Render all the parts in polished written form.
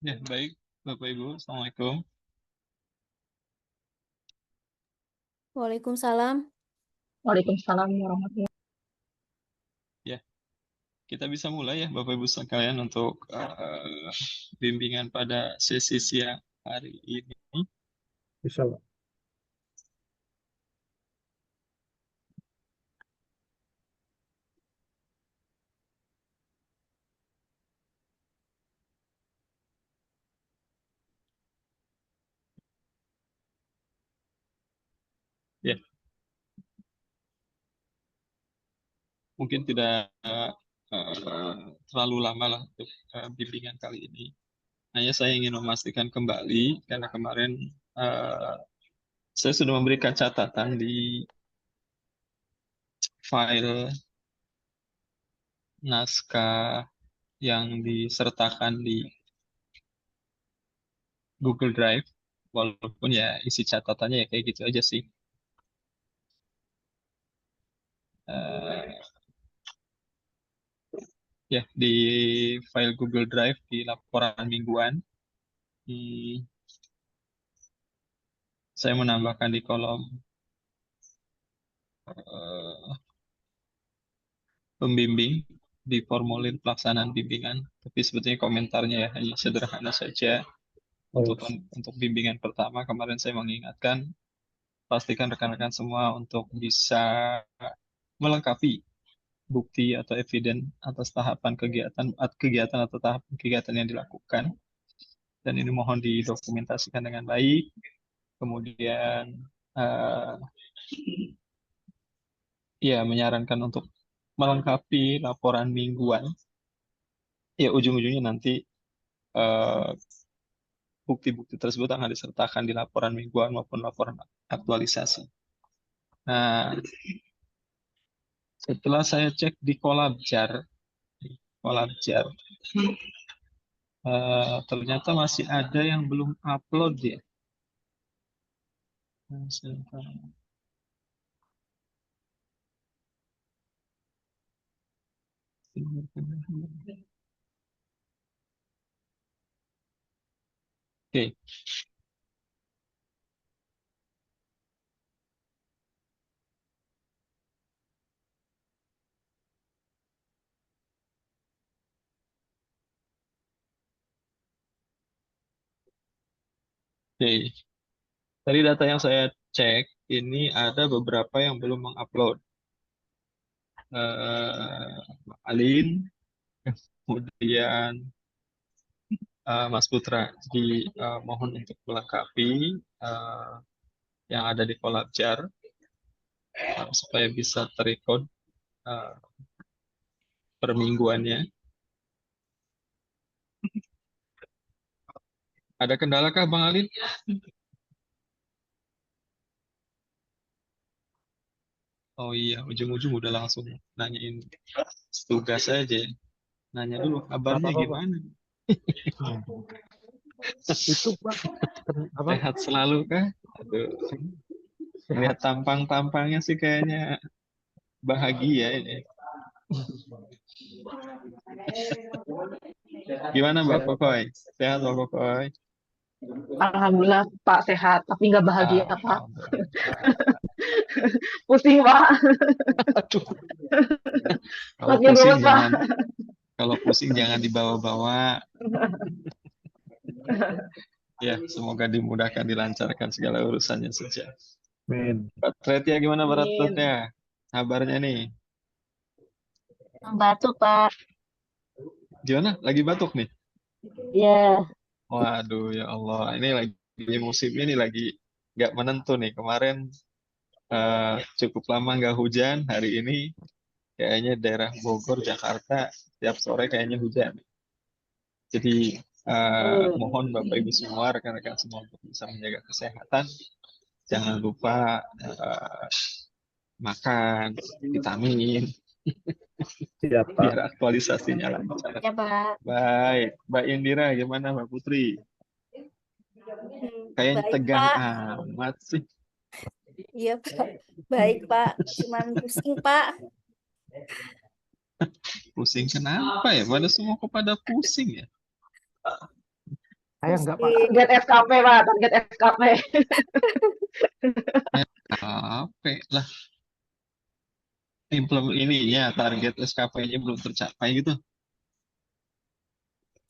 Ya, baik, Bapak Ibu. Assalamualaikum. Waalaikumsalam. Waalaikumsalam warahmatullahi. Ya, kita bisa mulai ya, Bapak Ibu sekalian, untuk bimbingan pada sesi siang hari ini. Bisa, Pak. Ya, mungkin tidak terlalu lama lah untuk bimbingan kali ini. Hanya saya ingin memastikan kembali, karena kemarin eh, saya sudah memberikan catatan di file naskah yang disertakan di Google Drive, walaupun ya isi catatannya ya kayak gitu aja sih. Eh, ya, di file Google Drive di laporan mingguan, hmm, saya menambahkan di kolom eh, pembimbing di formulir pelaksanaan bimbingan, tapi sebetulnya komentarnya ya hanya sederhana saja. Oh, Untuk bimbingan pertama kemarin saya mengingatkan, pastikan rekan-rekan semua untuk bisa melengkapi bukti atau eviden atas tahapan kegiatan atau tahapan kegiatan yang dilakukan, dan ini mohon didokumentasikan dengan baik. Kemudian eh, ya, menyarankan untuk melengkapi laporan mingguan. Ya, ujung-ujungnya nanti eh, bukti-bukti tersebut akan disertakan di laporan mingguan maupun laporan aktualisasi. Nah, setelah saya cek di Kolabjar, ternyata masih ada yang belum upload ya. Nah, sebentar. Oke, oke. Dari data yang saya cek, ini ada beberapa yang belum mengupload. Alin, kemudian Mas Putra. Jadi mohon untuk melengkapi eh, yang ada di Kolabjar supaya bisa terrecord uh, per mingguannya. Ada kendalakah Bang Alin? Oh iya, ujung-ujung udah langsung nanyain tugas aja. Nanya dulu nggak kabarnya apa-apa, Pak. gimana? Itu, Pak, apa? Sehat selalu kah? Aduh, lihat Sehat. tampang-tampangnya sih kayaknya bahagia ini. Gimana Mbak Saya, Kokoy? Sehat Mbak Kokoy? Alhamdulillah Pak sehat, tapi nggak bahagia Pak. Alhamdulillah. Pusing Pak, Aduh, kalau makin pusing ruwet Pak. jangan kalau pusing jangan dibawa-bawa. Ya, semoga dimudahkan, dilancarkan segala urusannya saja. Min. Pak Tretia, gimana Pak Amin. Tretia? Kabarnya nih? Batuk Pak. Gimana? Lagi batuk nih? Ya, Waduh, ya Allah. Ini lagi musim ini lagi nggak menentu nih. Kemarin cukup lama nggak hujan. Hari ini kayaknya daerah Bogor, Jakarta, tiap sore kayaknya hujan. Jadi mohon Bapak Ibu semua, rekan-rekan semua untuk bisa menjaga kesehatan. Jangan lupa makan vitamin Siap, Pak. biar aktualisasinya lancar. ya Pak. Baik, Mbak Indira, gimana Mbak Putri? Kayaknya Baik, tegang Pak. amat sih. Iya, Pak. Baik, Pak. Cuman pusing, Pak. Pusing kenapa ya? Pada semua kok pada pusing ya? Saya enggak, Pak. pusing. Target SKP, Pak. Target SKP. Capek lah. Ininya target SKP-nya belum tercapai gitu.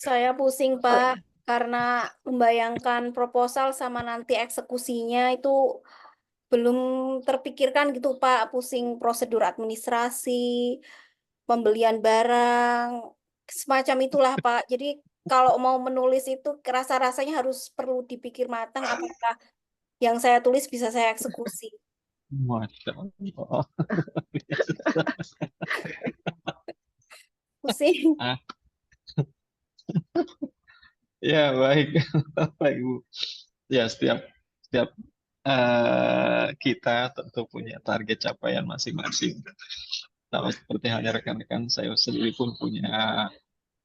Saya pusing, Pak, karena membayangkan proposal sama nanti eksekusinya itu belum terpikirkan gitu, Pak. Pusing prosedur administrasi, pembelian barang, semacam itulah, Pak. Jadi kalau mau menulis itu rasa-rasanya harus perlu dipikir matang apakah yang saya tulis bisa saya eksekusi. Masya Allah. Pusing. Ah, ya baik, Bapak Ibu. Ya setiap setiap kita tentu punya target capaian masing-masing. Sama seperti halnya rekan-rekan saya sendiri pun punya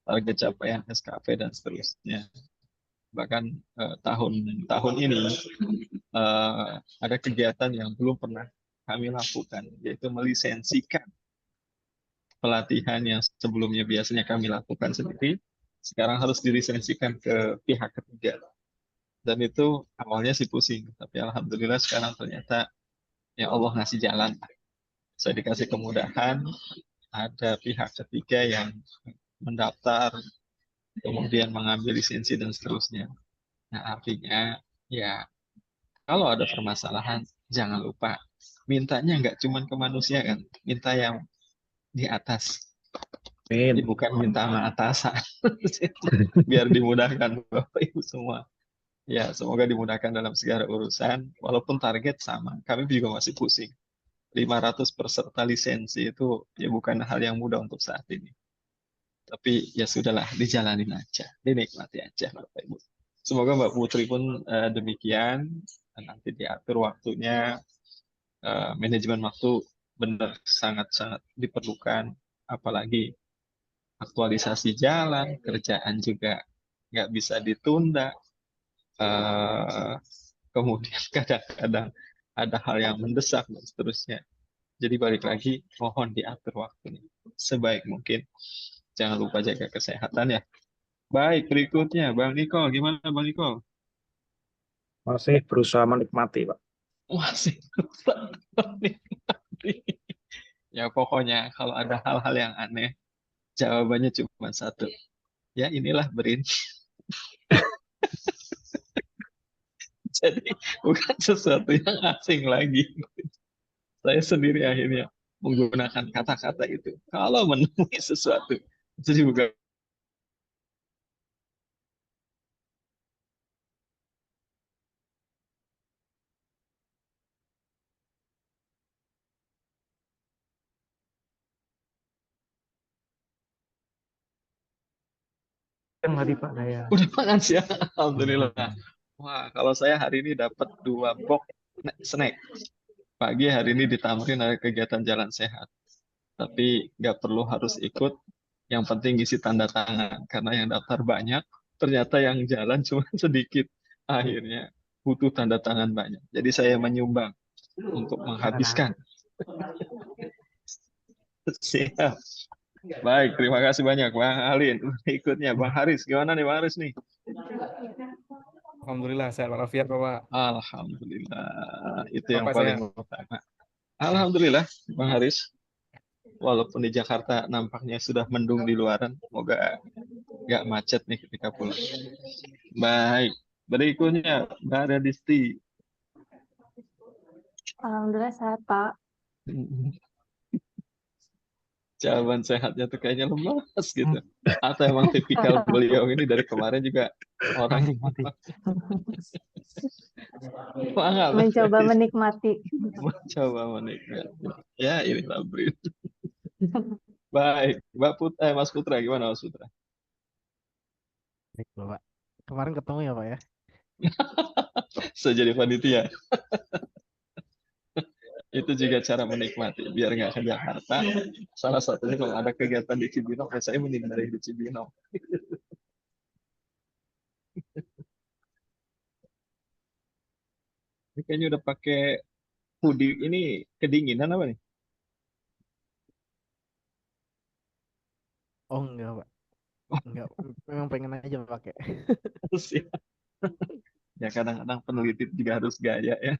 target capaian SKP dan seterusnya. Bahkan tahun ini ada kegiatan yang belum pernah kami lakukan, yaitu melisensikan pelatihan yang sebelumnya biasanya kami lakukan sendiri, sekarang harus dilisensikan ke pihak ketiga. Dan itu awalnya sih pusing, tapi alhamdulillah sekarang ternyata ya Allah ngasih jalan. Saya dikasih kemudahan, ada pihak ketiga yang mendaftar, kemudian mengambil lisensi dan seterusnya. Nah, artinya ya kalau ada permasalahan, jangan lupa mintanya nggak cuma ke manusia kan, minta yang di atas. Jadi Amin. bukan minta sama atasan. Biar dimudahkan Bapak Ibu semua. Ya, semoga dimudahkan dalam segala urusan. Walaupun target sama, kami juga masih pusing. 500 peserta lisensi itu ya bukan hal yang mudah untuk saat ini. Tapi ya sudahlah, dijalanin aja, dinikmati aja Bapak Ibu. Semoga Mbak Putri pun demikian, dan nanti diatur waktunya, manajemen waktu benar sangat-sangat diperlukan, apalagi aktualisasi jalan, kerjaan juga nggak bisa ditunda, eh, kemudian kadang-kadang ada hal yang mendesak dan seterusnya. Jadi balik lagi, mohon diatur waktunya sebaik mungkin. Jangan lupa jaga kesehatan ya. Baik, berikutnya Bang Niko. Gimana Bang Niko? Masih berusaha menikmati, Pak. Masih susah menikmati. Ya pokoknya kalau ada hal-hal yang aneh, jawabannya cuma satu. Ya inilah Brin. Jadi bukan sesuatu yang asing lagi. Saya sendiri akhirnya menggunakan kata-kata itu. Kalau menemui sesuatu, jadi bukan Yang tadi, Pak, saya. udah makan siang. Alhamdulillah. Wah, kalau saya hari ini dapat 2 box snack. Pagi hari ini ditambahin ada kegiatan jalan sehat. Tapi nggak perlu harus ikut. Yang penting isi tanda tangan. Karena yang daftar banyak, ternyata yang jalan cuma sedikit. Akhirnya butuh tanda tangan banyak. Jadi saya menyumbang untuk menghabiskan. Siap. Baik, terima kasih banyak Bang Alin. Berikutnya Bang Haris. Gimana nih Bang Haris nih? Alhamdulillah sehat walafiat Bapak. Alhamdulillah. Itu yang Bapak paling sehat. utama. Alhamdulillah Bang Haris. Walaupun di Jakarta nampaknya sudah mendung di luaran. Semoga nggak macet nih ketika pulang. Baik. Berikutnya Mbak Radisti. Alhamdulillah sehat, Pak. Jawaban sehatnya tuh kayaknya lemas gitu. Atau emang tipikal beliau ini dari kemarin juga orang semangat. Mencoba menikmati. Mencoba menikmati. Ya ini Brin. Baik, Mas Putra gimana Mas Putra? Baik Bapak. Kemarin ketemu ya Pak ya. Saya jadi panitia. Itu juga cara menikmati biar nggak ke Jakarta. Salah satunya kalau ada kegiatan di Cibinong, saya menghindari di Cibinong. Ini kayaknya udah pakai hoodie ini, kedinginan apa nih? Oh enggak Pak. Enggak, memang pengen aja pakai. Siap. Ya kadang-kadang peneliti juga harus gaya ya.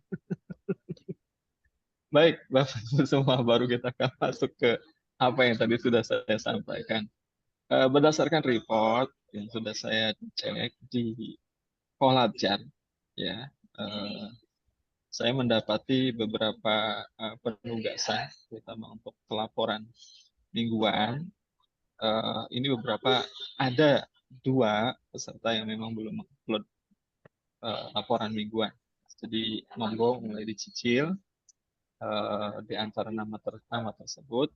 Baik, Bapak Ibu semua, baru kita akan masuk ke apa yang tadi sudah saya sampaikan. Berdasarkan report yang sudah saya cek di Kolabjar, ya, eh, saya mendapati beberapa penugasan, terutama untuk pelaporan mingguan. Ini beberapa ada 2 peserta yang memang belum mengupload laporan mingguan. Jadi monggo mulai dicicil di antara nama tersebut.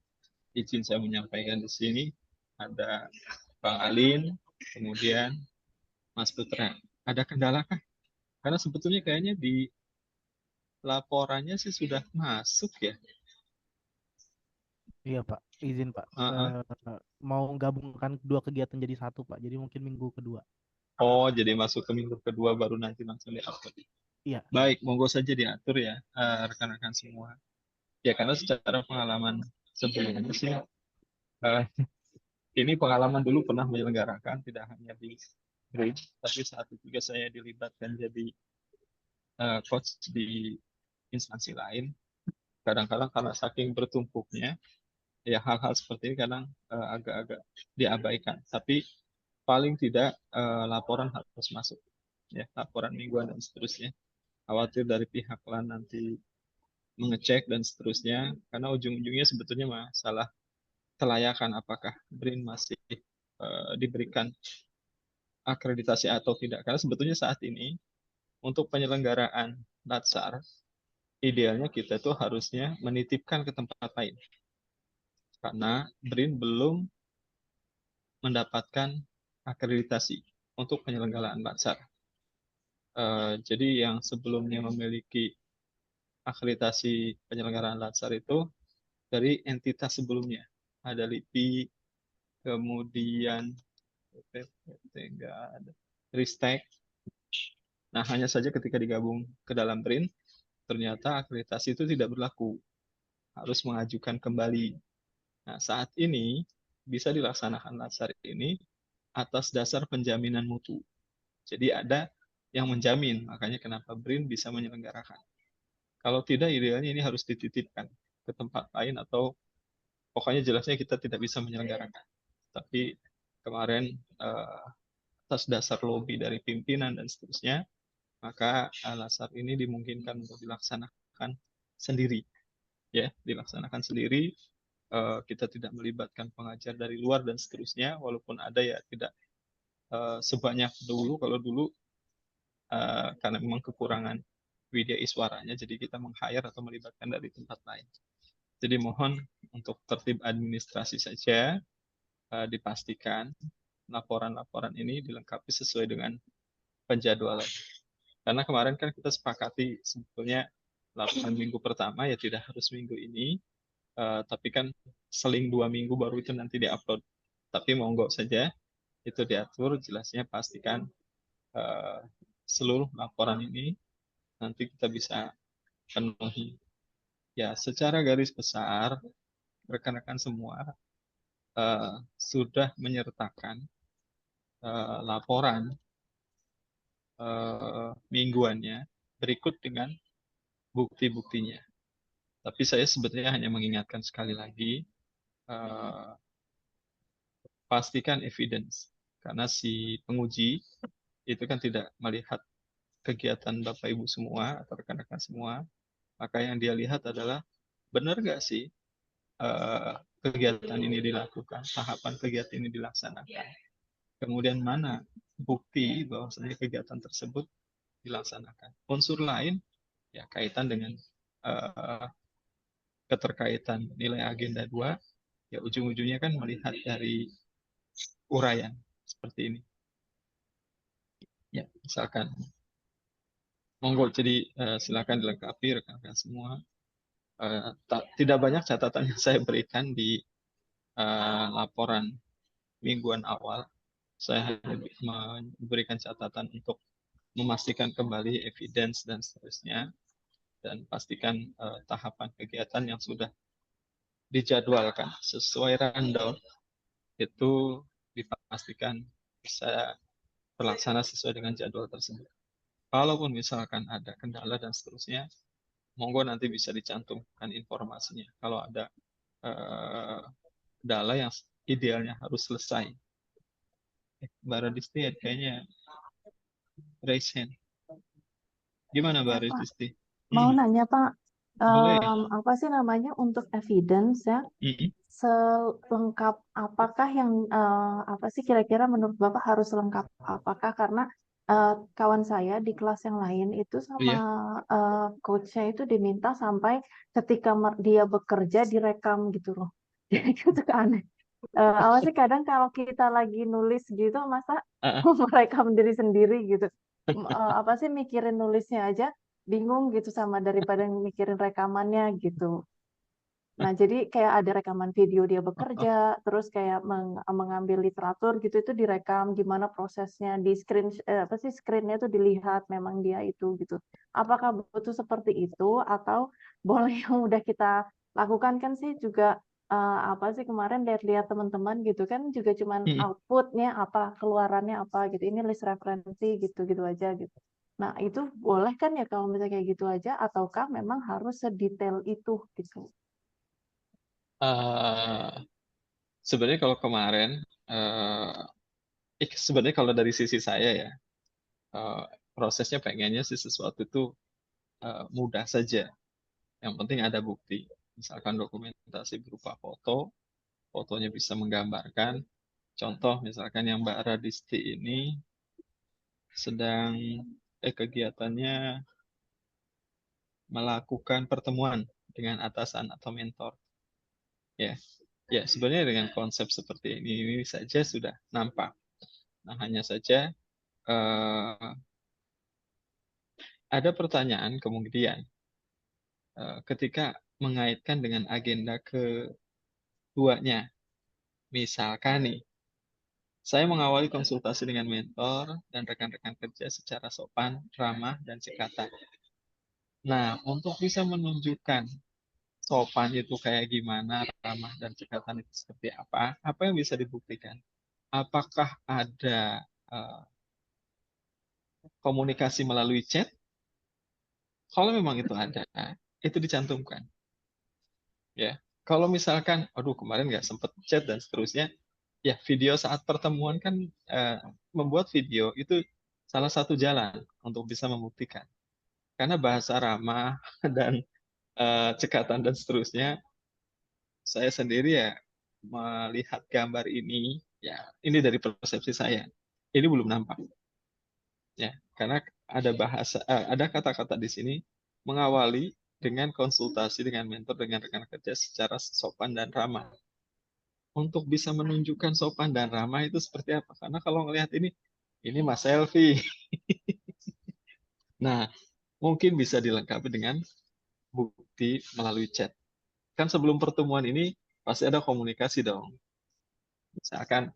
Izin saya menyampaikan di sini ada Bang Alin, kemudian Mas Putra. Ada kendala kah? Karena sebetulnya kayaknya di laporannya sih sudah masuk ya. Iya Pak, izin Pak. Heeh. Mau gabungkan kedua kegiatan jadi satu Pak. Jadi mungkin minggu kedua. Oh, jadi masuk ke minggu kedua baru nanti langsung di-upload. Iya. Baik, monggo saja diatur ya rekan-rekan semua. Ya karena secara pengalaman sebelumnya sih ini pengalaman dulu pernah menyelenggarakan tidak hanya di BRIN, tapi saat itu juga saya dilibatkan jadi coach di instansi lain. Kadang-kadang karena saking bertumpuknya, ya hal-hal seperti ini kadang agak-agak diabaikan. Tapi paling tidak laporan harus masuk, ya laporan mingguan dan seterusnya. Khawatir dari pihak lain nanti mengecek dan seterusnya, karena ujung-ujungnya sebetulnya masalah kelayakan apakah BRIN masih diberikan akreditasi atau tidak. Karena sebetulnya saat ini untuk penyelenggaraan Latsar, idealnya kita tuh harusnya menitipkan ke tempat lain. Karena BRIN belum mendapatkan akreditasi untuk penyelenggaraan Latsar. Jadi yang sebelumnya memiliki akreditasi penyelenggaraan Latsar itu dari entitas sebelumnya. Ada LIPI, kemudian enggak ada Ristek. Nah, hanya saja ketika digabung ke dalam BRIN, ternyata akreditasi itu tidak berlaku. Harus mengajukan kembali. Nah, saat ini bisa dilaksanakan Latsar ini atas dasar penjaminan mutu. Jadi ada yang menjamin, makanya kenapa BRIN bisa menyelenggarakan. Kalau tidak, idealnya ini harus dititipkan ke tempat lain atau pokoknya jelasnya kita tidak bisa menyelenggarakan. Tapi kemarin atas dasar lobby dari pimpinan dan seterusnya, maka Latsar ini dimungkinkan untuk dilaksanakan sendiri, ya, dilaksanakan sendiri. Kita tidak melibatkan pengajar dari luar dan seterusnya, walaupun ada ya tidak sebanyak dulu. Kalau dulu karena memang kekurangan widya iswaranya, jadi kita meng-hire atau melibatkan dari tempat lain. Jadi mohon untuk tertib administrasi saja dipastikan laporan-laporan ini dilengkapi sesuai dengan penjadwalan. Karena kemarin kan kita sepakati sebetulnya laporan minggu pertama ya tidak harus minggu ini, tapi kan seling 2 minggu baru itu nanti diupload. Tapi monggo saja itu diatur, jelasnya pastikan seluruh laporan ini nanti kita bisa penuhi. Ya, secara garis besar rekan-rekan semua sudah menyertakan laporan mingguannya berikut dengan bukti-buktinya. Tapi saya sebetulnya hanya mengingatkan sekali lagi, pastikan evidence. Karena si penguji itu kan tidak melihat kegiatan Bapak Ibu semua atau rekan-rekan semua, maka yang dia lihat adalah benar nggak sih kegiatan ini dilakukan, tahapan kegiatan ini dilaksanakan. Kemudian mana bukti bahwasanya kegiatan tersebut dilaksanakan. Unsur lain ya kaitan dengan keterkaitan nilai agenda 2, ya ujung-ujungnya kan melihat dari uraian seperti ini. Ya, misalkan monggo jadi silakan dilengkapi rekan-rekan semua. Tidak banyak catatan yang saya berikan di laporan mingguan awal. Saya hanya memberikan catatan untuk memastikan kembali evidence dan seterusnya, dan pastikan tahapan kegiatan yang sudah dijadwalkan sesuai rundown itu dipastikan bisa terlaksana sesuai dengan jadwal tersebut. Kalaupun misalkan ada kendala dan seterusnya, monggo nanti bisa dicantumkan informasinya. Kalau ada kendala yang idealnya harus selesai. Mbak Radisti kayaknya raise hand. Gimana Mbak Ya, Pak. Radisti? Mau nanya, Pak, Boleh. apa sih namanya untuk evidence ya? Mm-mm. Selengkap apakah yang apa sih kira-kira menurut Bapak harus lengkap apakah karena kawan saya di kelas yang lain itu sama Iya. coachnya itu diminta sampai ketika dia bekerja direkam gitu loh. Jadi itu aneh. Apa sih kadang kalau kita lagi nulis gitu masa Ah, merekam diri sendiri gitu. Apa sih mikirin nulisnya aja bingung gitu sama daripada mikirin rekamannya gitu. Nah, jadi kayak ada rekaman video dia bekerja, terus kayak mengambil literatur gitu itu direkam gimana prosesnya di screen apa sih screen-nya tuh dilihat memang dia itu gitu. Apakah butuh seperti itu atau boleh yang udah kita lakukan kan sih juga apa sih kemarin lihat-lihat teman-teman gitu kan juga cuman mm-mm. outputnya apa, keluarannya apa gitu. Ini list referensi gitu-gitu aja gitu. Nah, itu boleh kan ya kalau misalnya kayak gitu aja ataukah memang harus sedetail itu gitu. Eh, Sebenarnya kalau kemarin, sebenarnya kalau dari sisi saya ya, eh, prosesnya pengennya sih sesuatu itu mudah saja. Yang penting ada bukti. Misalkan dokumentasi berupa foto, fotonya bisa menggambarkan. Contoh misalkan yang Mbak Radisti ini sedang kegiatannya melakukan pertemuan dengan atasan atau mentor. Ya, ya sebenarnya dengan konsep seperti ini saja sudah nampak. Nah, hanya saja ada pertanyaan kemudian ketika mengaitkan dengan agenda keduanya. Misalkan nih, saya mengawali konsultasi dengan mentor dan rekan-rekan kerja secara sopan, ramah, dan cekatan. Nah, untuk bisa menunjukkan sopan itu kayak gimana, ramah, dan cekatan itu seperti apa yang bisa dibuktikan? Apakah ada komunikasi melalui chat? Kalau memang itu ada, itu dicantumkan. Ya, kalau misalkan, aduh kemarin nggak sempet chat dan seterusnya, ya video saat pertemuan kan membuat video itu salah satu jalan untuk bisa membuktikan. Karena bahasa ramah dan cekatan dan seterusnya, saya sendiri ya melihat gambar ini, ya ini dari persepsi saya, ini belum nampak. Ya, karena ada kata-kata di sini mengawali dengan konsultasi dengan mentor dengan rekan kerja secara sopan dan ramah. Untuk bisa menunjukkan sopan dan ramah itu seperti apa? Karena kalau ngelihat ini Mas Selfie. Nah, mungkin bisa dilengkapi dengan bukti melalui chat. Kan sebelum pertemuan ini pasti ada komunikasi dong. Misalkan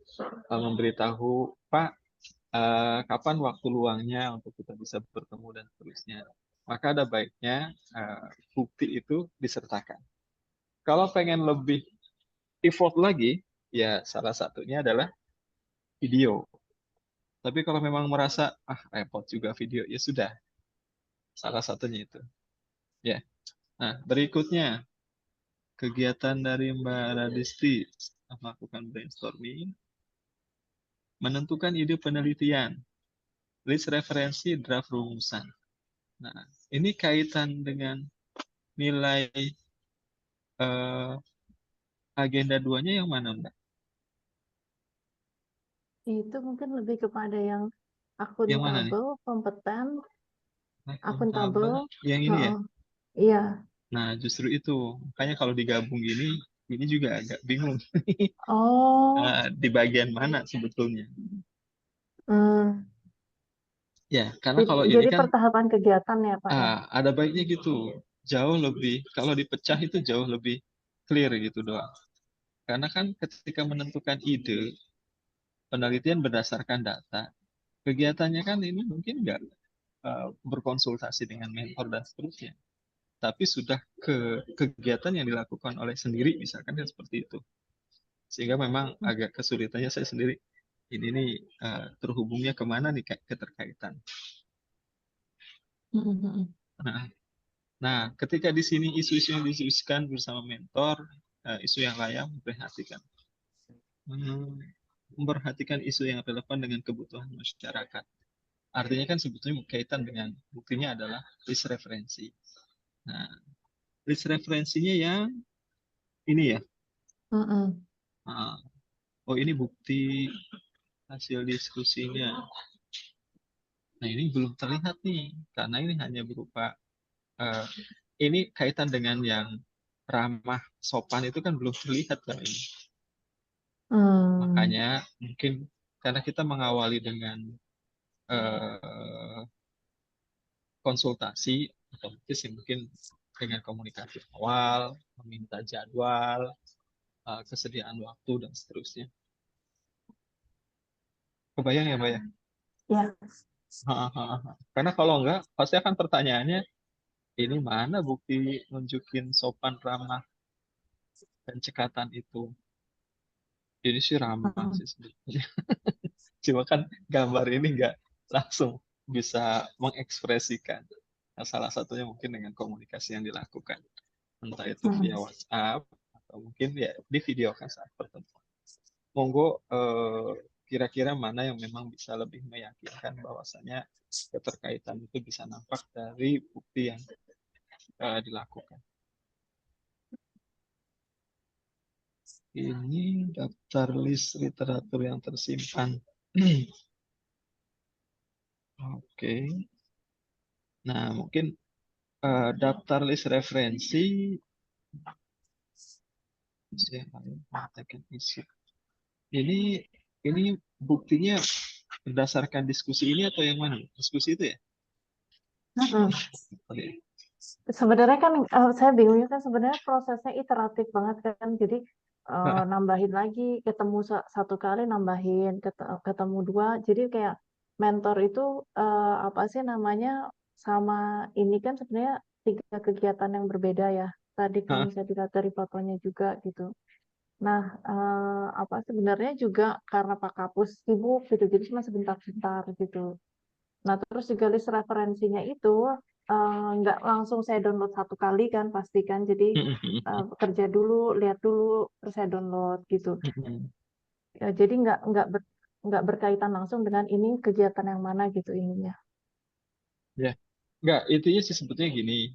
memberitahu, Pak, kapan waktu luangnya untuk kita bisa bertemu dan seterusnya. Maka ada baiknya bukti itu disertakan. Kalau pengen lebih effort lagi, ya salah satunya adalah video. Tapi kalau memang merasa repot juga video, ya sudah. Salah satunya itu. Ya. Nah, berikutnya kegiatan dari Mbak Radisti melakukan brainstorming, menentukan ide penelitian, list referensi, draft rumusan. Nah, ini kaitan dengan nilai agenda duanya yang mana, Mbak? Itu mungkin lebih kepada yang Yang mana nih? akuntabel, kompeten, Akuntabel. akuntabel. Yang ini ya? Heeh. Iya. Nah, justru itu. Makanya kalau digabung ini juga agak bingung. Oh. Di bagian mana sebetulnya? Hmm. Ya, karena kalau ini Jadi kan pertahapan kegiatan ya, Pak ya. ada baiknya gitu. Jauh lebih, kalau dipecah itu jauh lebih clear gitu doang. Karena kan ketika menentukan ide, penelitian berdasarkan data, kegiatannya kan ini mungkin nggak berkonsultasi dengan mentor dan seterusnya. Tapi sudah ke kegiatan yang dilakukan oleh sendiri, misalkan kan seperti itu. Sehingga memang agak kesulitannya saya sendiri. ini nih terhubungnya kemana nih keterkaitan. Mm-mm. Nah, nah, ketika di sini isu-isu yang didiskusikan bersama mentor, isu yang layak memperhatikan. Memperhatikan isu yang relevan dengan kebutuhan masyarakat. Artinya kan sebetulnya berkaitan dengan, buktinya adalah list referensi. Nah, list referensinya yang ini ya. Mm-mm. Ah, oh, ini bukti hasil diskusinya. Nah, ini belum terlihat nih, karena ini hanya berupa, ini kaitan dengan yang ramah sopan itu kan belum terlihat kan ini. Hmm. Makanya mungkin karena kita mengawali dengan konsultasi, otomatis ya mungkin dengan komunikasi awal, meminta jadwal, kesediaan waktu, dan seterusnya. Kebayang ya, Mbak ya? Ya. Karena kalau enggak, pasti akan pertanyaannya, ini mana bukti nunjukin sopan, ramah, dan cekatan itu? Ini sih ramah Mm-mm. sih sebetulnya. Cuma kan gambar ini nggak langsung bisa mengekspresikan. Nah, salah satunya mungkin dengan komunikasi yang dilakukan. Entah itu via Mm-mm. WhatsApp, atau mungkin ya di video kan saat pertemuan. Monggo kira-kira mana yang memang bisa lebih meyakinkan bahwasanya keterkaitan itu bisa nampak dari bukti yang dilakukan. Ini daftar list literatur yang tersimpan. Oke. Nah, mungkin daftar list referensi. Ini buktinya berdasarkan diskusi ini atau yang mana? Diskusi itu ya? Mm-mm. Oke. Sebenarnya kan saya bingungnya kan sebenarnya prosesnya iteratif banget kan. Jadi nambahin lagi, ketemu satu kali nambahin, ketemu dua. Jadi kayak mentor itu apa sih namanya sama ini kan sebenarnya 3 kegiatan yang berbeda ya. Tadi kalau Hah? misalnya dilihat dari fotonya juga gitu. Nah, apa sebenarnya juga karena Pak Kapus sibuk gitu, jadi cuma sebentar-bentar gitu. Nah, terus juga list referensinya itu nggak langsung saya download satu kali kan, pastikan. Jadi kerja dulu, lihat dulu, terus saya download gitu. Ya, jadi nggak berkaitan langsung dengan ini kegiatan yang mana gitu ininya. Ya, enggak, intinya sih sebetulnya gini,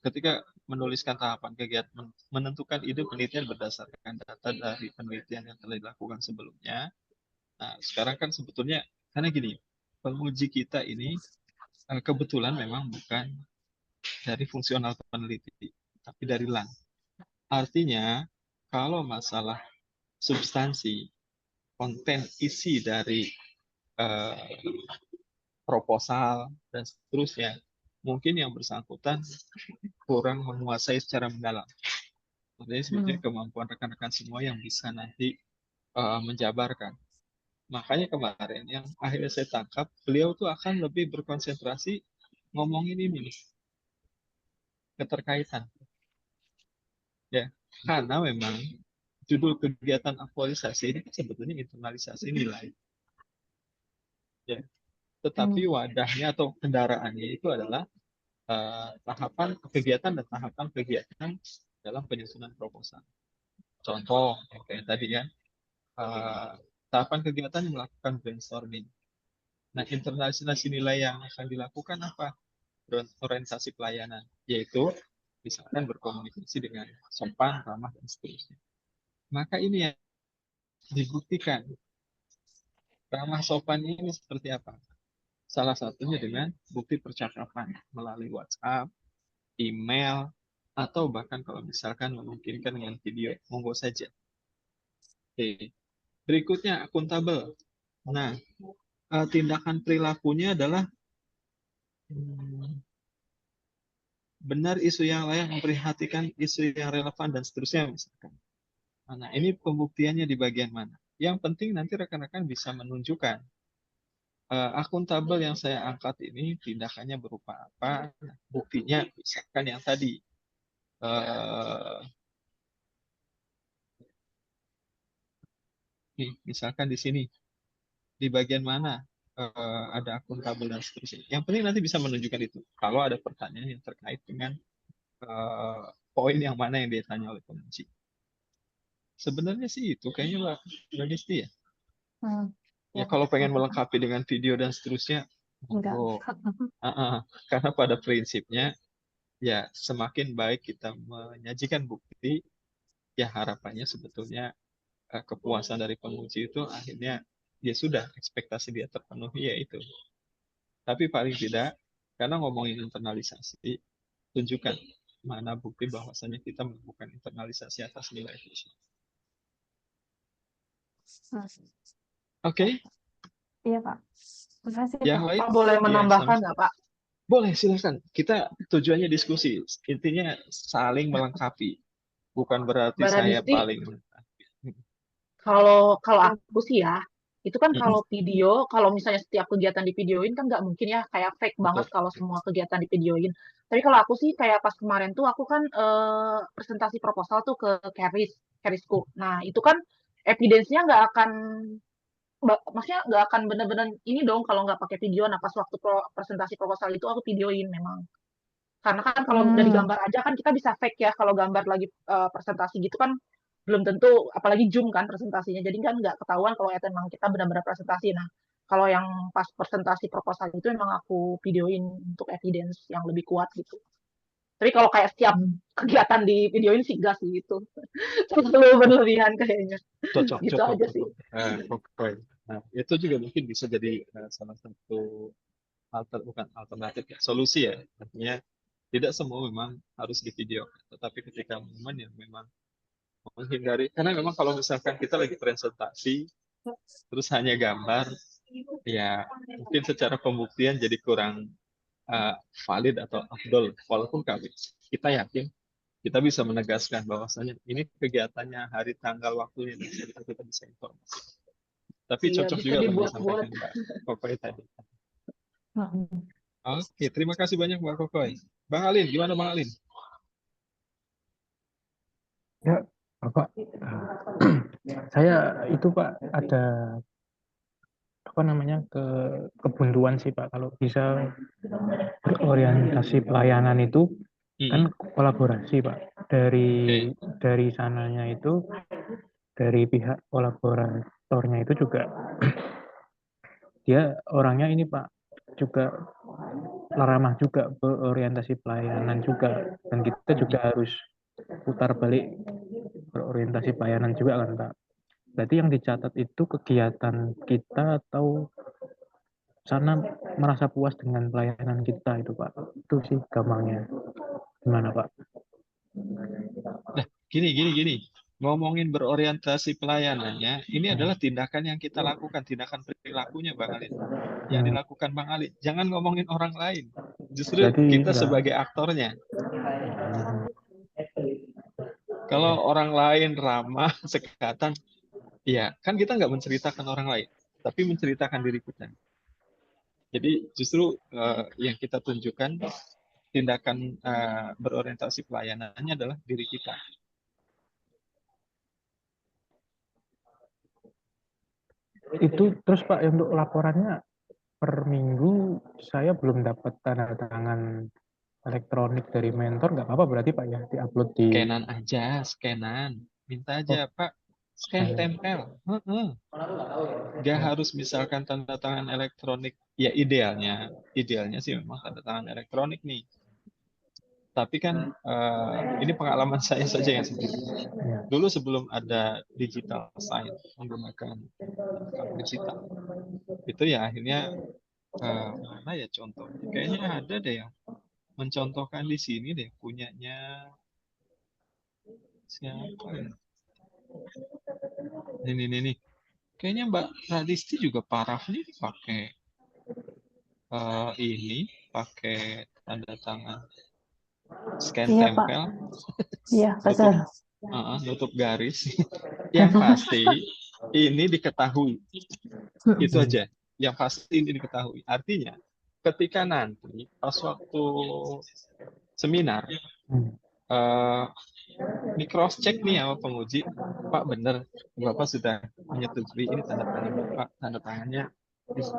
ketika menuliskan tahapan kegiatan, menentukan ide penelitian berdasarkan data dari penelitian yang telah dilakukan sebelumnya. Nah, sekarang kan sebetulnya, karena gini, penguji kita ini kebetulan memang bukan dari fungsional peneliti, tapi dari LAN. Artinya, kalau masalah substansi, konten isi dari eh, proposal, dan seterusnya, mungkin yang bersangkutan kurang menguasai secara mendalam. Jadi sebetulnya kemampuan rekan-rekan semua yang bisa nanti menjabarkan. Makanya kemarin yang akhirnya saya tangkap, beliau tuh akan lebih berkonsentrasi ngomongin ini, keterkaitan. Ya, karena memang judul kegiatan aktualisasi ini kan sebetulnya internalisasi nilai. Ya, tetapi wadahnya atau kendaraannya itu adalah tahapan kegiatan dan tahapan kegiatan dalam penyusunan proposal. Contoh, kayak tadi kan, tahapan kegiatan yang melakukan brainstorming. Nah, internalisasi nilai yang akan dilakukan apa? Orientasi pelayanan, yaitu misalkan berkomunikasi dengan sopan, ramah, dan seterusnya. Maka ini yang dibuktikan. Ramah sopan ini seperti apa? Salah satunya dengan bukti percakapan melalui WhatsApp, email, atau bahkan kalau misalkan memungkinkan dengan video, monggo saja. Oke. Berikutnya, akuntabel. Nah, tindakan perilakunya adalah benar isu yang layak, memperhatikan isu yang relevan, dan seterusnya misalkan. Nah, ini pembuktiannya di bagian mana? Yang penting nanti rekan-rekan bisa menunjukkan akuntabel yang saya angkat ini tindakannya berupa apa, buktinya misalkan yang tadi. Nih, misalkan di sini. di bagian mana ada akuntabel dan seterusnya. Yang penting nanti bisa menunjukkan itu. Kalau ada pertanyaan yang terkait dengan poin yang mana yang ditanya oleh penguji. Sebenarnya sih itu kayaknya Mbak Desti ya. Hmm, Ya ya, kalau pengen melengkapi dengan video dan seterusnya, enggak. monggo. Karena pada prinsipnya ya semakin baik kita menyajikan bukti, ya harapannya sebetulnya kepuasan dari penguji itu akhirnya ya sudah ekspektasi dia terpenuhi ya itu. Tapi paling tidak karena ngomongin internalisasi, tunjukkan mana bukti bahwasanya kita melakukan internalisasi atas nilai efisien. Hmm, Oke, Iya, Pak. Terima kasih, yang Pak. lain? Pak boleh Ya, menambahkan sama-sama. nggak Pak? Boleh, silakan. Kita tujuannya diskusi. Intinya saling melengkapi. Bukan berarti Mbak saya Radisti, paling melengkapi. kalau kalau aku sih ya, itu kan Mm-mm. kalau video, kalau misalnya setiap kegiatan di videoin kan nggak mungkin ya, kayak fake banget Betul. kalau semua kegiatan di videoin. Tapi kalau aku sih kayak pas kemarin tuh aku kan presentasi proposal tuh ke Kerisku. Nah itu kan evidence-nya nggak akan, maksudnya nggak akan bener-bener ini dong kalau nggak pakai video. Nah pas waktu presentasi proposal itu aku videoin memang. Karena kan kalau dari Hmm, gambar aja kan kita bisa fake ya, kalau gambar lagi presentasi gitu kan belum tentu, apalagi Zoom kan presentasinya, jadi kan nggak ketahuan kalau ya memang kita benar-benar presentasi. Nah, kalau yang pas presentasi proposal itu memang aku videoin untuk evidence yang lebih kuat gitu. Tapi kalau kayak setiap kegiatan di videoin sih enggak sih itu. Terlalu berlebihan kayaknya. Cocok, Gitu cocok, aja sih. cocok. Oke. Nah, itu juga mungkin bisa jadi salah satu bukan alternatif ya, solusi ya. Artinya tidak semua memang harus di video, tetapi ketika momen yang memang menghindari, karena memang kalau misalkan kita lagi presentasi terus hanya gambar, ya mungkin secara pembuktian jadi kurang uh, valid atau afdol. Walaupun kita yakin kita bisa menegaskan bahwasanya ini kegiatannya hari tanggal waktunya dan kita bisa informasi. Tapi Iya, cocok bisa juga apa yang dibuat-buat. disampaikan Mbak Kokoy tadi. hmm. Oke, terima kasih banyak Mbak Kokoy. Bang Alin, gimana Bang Alin? Ya, Bapak. Saya itu Pak ada apa namanya kebuntuan sih Pak, kalau bisa berorientasi pelayanan itu kan kolaborasi Pak, dari Oke. sananya itu, dari pihak kolaboratornya itu juga dia orangnya ini Pak juga ramah juga, berorientasi pelayanan juga, dan kita juga harus putar balik berorientasi pelayanan juga kan Pak. Berarti yang dicatat itu kegiatan kita atau sana merasa puas dengan pelayanan kita itu Pak. Itu sih gampangnya. Gimana Pak? Nah, gini. Ngomongin berorientasi pelayanannya, ini adalah tindakan yang kita lakukan, tindakan perilakunya Bang Alin. Yang dilakukan Bang Alin. Jangan ngomongin orang lain. Justru Berarti kita enggak. sebagai aktornya. Kalau orang lain ramah, sekatan, ya kan kita nggak menceritakan orang lain, tapi menceritakan diri kita. Jadi justru yang kita tunjukkan tindakan berorientasi pelayanannya adalah diri kita. Itu terus Pak, untuk laporannya per minggu saya belum dapat tanda tangan elektronik dari mentor, nggak apa-apa berarti Pak ya, diupload di Scanan aja, scanan. Minta aja, Pak, scan tempel. Nggak harus misalkan tanda tangan elektronik. Ya idealnya sih memang tanda tangan elektronik nih. Tapi kan ini pengalaman saya saja yang sendiri. Dulu sebelum ada digital sign menggunakan rekam digital, itu ya akhirnya mana ya contohnya? Kayaknya ada deh yang mencontohkan di sini deh, punyanya siapa ya? Ini. Kayaknya Mbak Radisti juga parafnya pakai ini, pakai tanda tangan scan Iya, Pak. tempel, Iya, nutup betul. nutup garis. Yang pasti ini diketahui. Itu aja. Yang pasti ini diketahui. Artinya ketika nanti pas waktu seminar Di cross check nih sama penguji, Pak bener, Bapak sudah menyetujui ini tanda tangan Bapak, tanda tangannya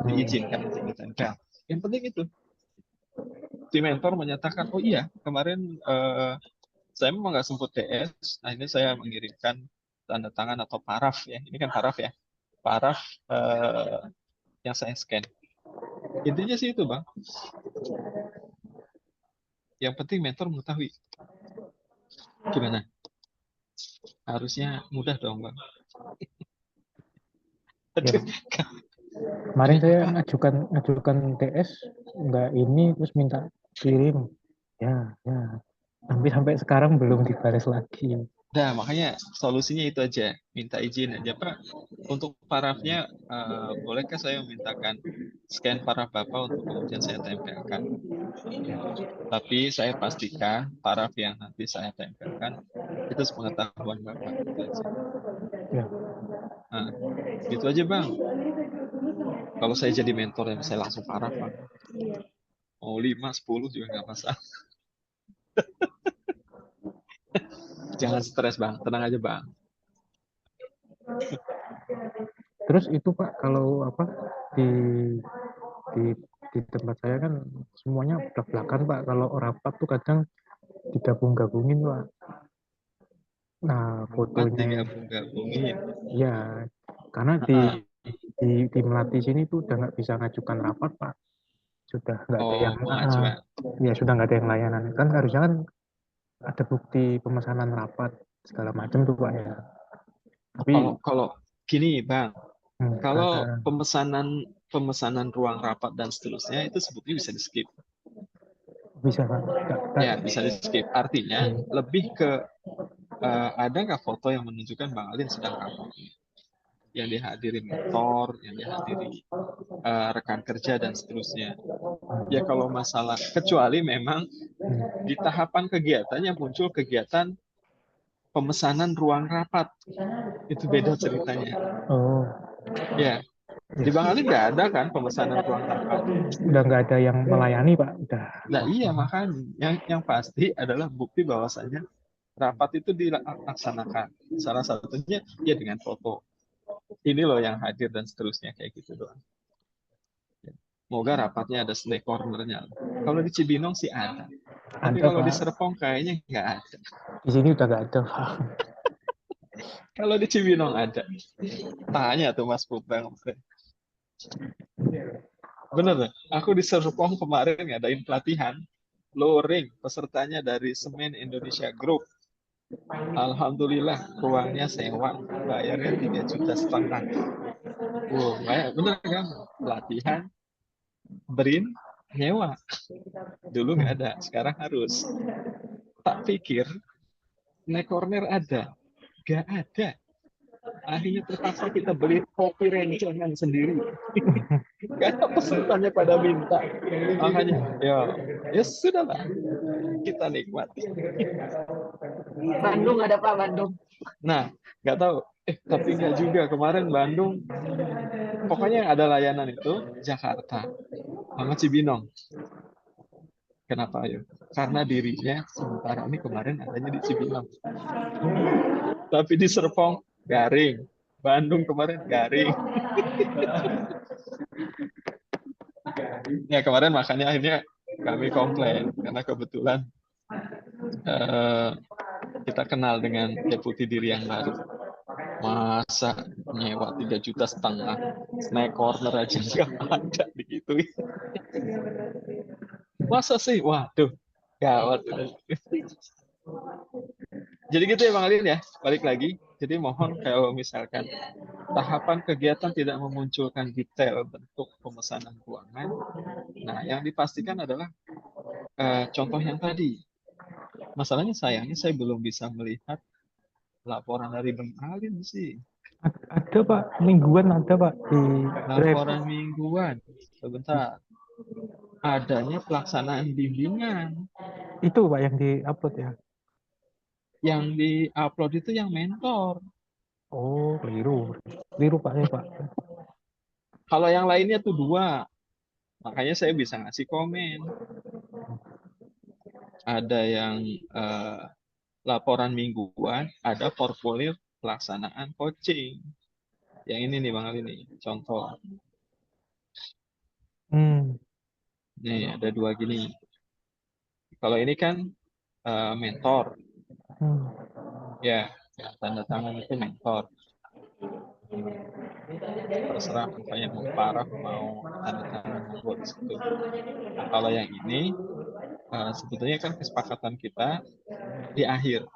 diizinkan untuk ditempel. Yang penting itu, si mentor menyatakan, oh iya, kemarin saya memang nggak sempat TS, nah ini saya mengirimkan tanda tangan atau paraf ya, ini kan paraf ya, paraf yang saya scan. Intinya sih itu Bang, yang penting mentor mengetahui. Gimana? Harusnya mudah dong Bang. Ya, Aduh, kemarin ini saya apa? ngajukan TS nggak ini terus minta kirim. Ya, sampai sekarang belum dibalas lagi. Nah, makanya solusinya itu aja, minta izin aja Pak. Untuk parafnya, bolehkah saya memintakan scan paraf Bapak untuk kemudian saya tempelkan? Tapi saya pastikan paraf yang nanti saya tempelkan itu sepengetahuan Bapak. Gitu aja. Ya, Nah, gitu aja Bang. Kalau saya jadi mentor yang saya langsung paraf Bang. Mau 5, 10 juga nggak masalah. Jangan stres Bang, tenang aja Bang. terus itu Pak kalau apa di di di tempat saya kan semuanya belak-belakan Pak. Kalau rapat tuh kadang digabung-gabungin Pak. Nah, Rapat fotonya digabung-gabungin. ya karena Ah, di Melati sini tuh udah nggak bisa ngajukan rapat Pak. Sudah nggak ada yang oh, pengajuan. ya sudah nggak ada yang layanan. Kan harusnya kan ada bukti pemesanan rapat segala macam tuh Pak ya. Tapi Kalau gini Bang, kalau karena pemesanan ruang rapat dan seterusnya itu sebetulnya bisa di skip. bisa Pak. Ya, bisa di skip. Artinya lebih ke ada nggak foto yang menunjukkan Bang Alin sedang rapat, yang dihadiri mentor, yang dihadiri rekan kerja dan seterusnya. Ya kalau masalah, kecuali memang di tahapan kegiatannya muncul kegiatan pemesanan ruang rapat, itu beda ceritanya. Oh, Ya, di Bang Alin nggak ada kan pemesanan ruang rapat. udah nggak ada yang melayani Pak. Udah. Nah iya makanya yang pasti adalah bukti bahwasannya rapat itu dilaksanakan. Salah satunya ya dengan foto. Ini loh yang hadir dan seterusnya kayak gitu doang. Semoga rapatnya ada snack cornernya. Kalau di Cibinong sih ada. Tapi Ada kalau di Pak. Serpong kayaknya nggak ada. Di sini udah nggak ada Pak. Kalau di Cibinong ada. Tanya tuh Mas Pupeng. Bener deh. Aku di Serpong kemarin ngadain pelatihan. Luring pesertanya dari Semen Indonesia Group. Alhamdulillah ruangnya sewa. Bayarnya 3,5 juta. Bener kan? Pelatihan, BRIN, nyewa. Dulu nggak ada, sekarang harus. Tak pikir snack corner ada, nggak ada. Akhirnya terpaksa kita beli kopi rencengan sendiri. Karena pesertanya pada minta. Makanya, ya sudahlah, kita nikmati. Bandung ada Pak, Bandung. Nah, nggak tahu. Tapi nggak juga. Kemarin Bandung, pokoknya yang ada layanan itu Jakarta sama Cibinong. Kenapa ayo? Karena dirinya sementara ini kemarin adanya di Cibinong. Tapi di Serpong garing. Bandung kemarin garing. Ya kemarin makanya akhirnya kami komplain karena kebetulan kita kenal dengan deputi diri yang baru. Masa nyewa 3,5 juta, snack corner aja nggak ada begitu. Masa sih? Waduh, gawat. Jadi gitu ya Bang Alin ya, balik lagi. Jadi mohon kalau misalkan tahapan kegiatan tidak memunculkan detail bentuk pemesanan ruangan, nah yang dipastikan adalah contoh yang tadi. Masalahnya sayangnya saya belum bisa melihat laporan dari Bang Alin sih. Ada Pak, mingguan ada Pak di Drive. Laporan mingguan. Sebentar. Adanya pelaksanaan bimbingan. Itu Pak yang di-upload ya. Yang di-upload itu yang mentor. Oh, keliru. Keliru Pak ya Pak. Kalau yang lainnya tuh 2. Makanya saya bisa ngasih komen. Ada yang laporan mingguan, ada portfolio pelaksanaan coaching. Yang ini nih Bang Ali nih, contoh. Nih ada dua gini. Kalau ini kan mentor, ya, yang tanda tangan itu mentor. Terserah misalnya mau paraf, mau tanda tangan monggo di situ. Nah, kalau yang ini sebetulnya kan kesepakatan kita di akhir.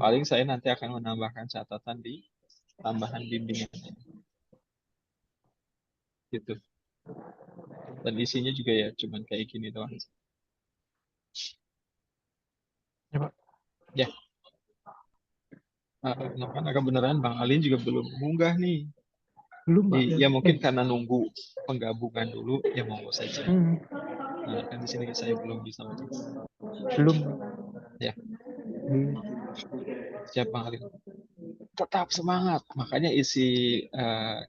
Paling saya nanti akan menambahkan catatan di tambahan bimbingan gitu. Dan isinya juga ya cuman kayak gini doang. Ya, Pak. Ya, agak beneran Bang Alin juga belum munggah nih. Belum, Pak. Ya mungkin karena nunggu penggabungan dulu, ya monggo saja. Hmm, Nah, kan di sini saya belum bisa baca. belum. Ya, Hmm. siap Bang Alin. Tetap semangat. Makanya isi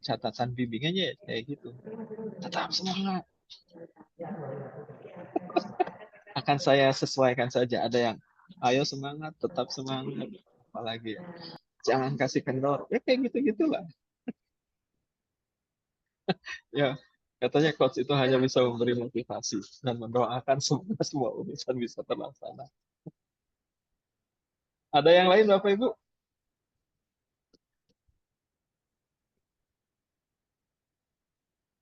catatan bimbingannya ya kayak gitu. Tetap semangat. Akan saya sesuaikan saja. Ada yang ayo semangat, tetap semangat. Apalagi jangan kasih kendor. Ya kayak gitu-gitulah. Ya, katanya coach itu hanya bisa memberi motivasi dan mendoakan semoga semua urusan bisa terlaksana. Ada yang lain Bapak Ibu?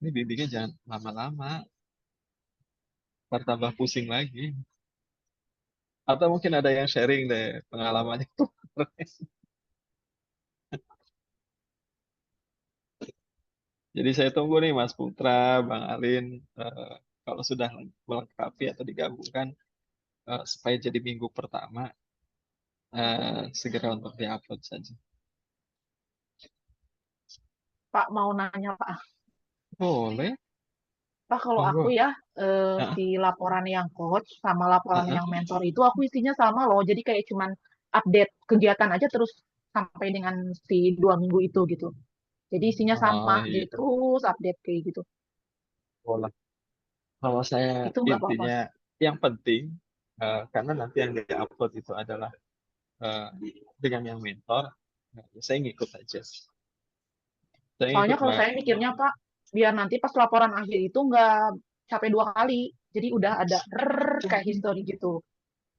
Ini bimbingnya jangan lama-lama, ntar tambah pusing lagi. Atau mungkin ada yang sharing deh pengalamannya tuh. Jadi saya tunggu nih Mas Putra, Bang Alin, kalau sudah melengkapi atau digabungkan supaya jadi minggu pertama segera untuk diupload saja. Pak mau nanya Pak. Boleh, Pak, kalau aku monggo. ya Heeh, si laporan yang coach sama laporan heeh. yang mentor itu aku isinya sama loh. Jadi kayak cuman update kegiatan aja terus sampai dengan si 2 minggu itu gitu. Jadi isinya sama, Oh jadi iya, terus update kayak gitu. boleh. Kalau saya Itu nggak apa-apa. intinya yang penting karena nanti yang di-upload itu adalah eh, dengan yang mentor, saya ngikut aja. Saya Soalnya ngikut kalau Mbak. saya mikirnya Pak, biar nanti pas laporan akhir itu nggak capek 2 kali. Jadi udah ada kayak history gitu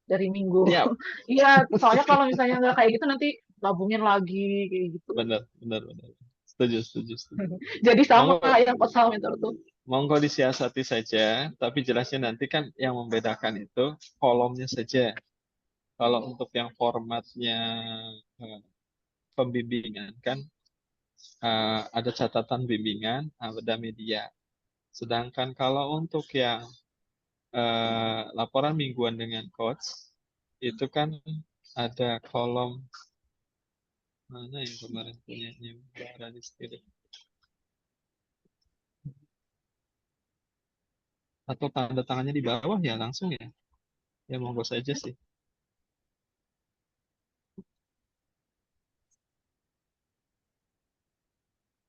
dari minggu. Siap, Iya, soalnya kalau misalnya nggak kayak gitu nanti gabungin lagi kayak gitu. benar, benar, benar. Setuju, setuju, setuju. Jadi sama Monggo, yang coach sama mentor tuh. monggo disiasati saja, tapi jelasnya nanti kan yang membedakan itu kolomnya saja. Kalau untuk yang formatnya eh, pembimbingan kan ada catatan bimbingan, ada media. Sedangkan kalau untuk yang laporan mingguan dengan coach, itu kan ada kolom mana yang kemarin punyanya Mbak Radis itu? Atau tanda tangannya di bawah ya langsung ya? Ya monggo saja sih.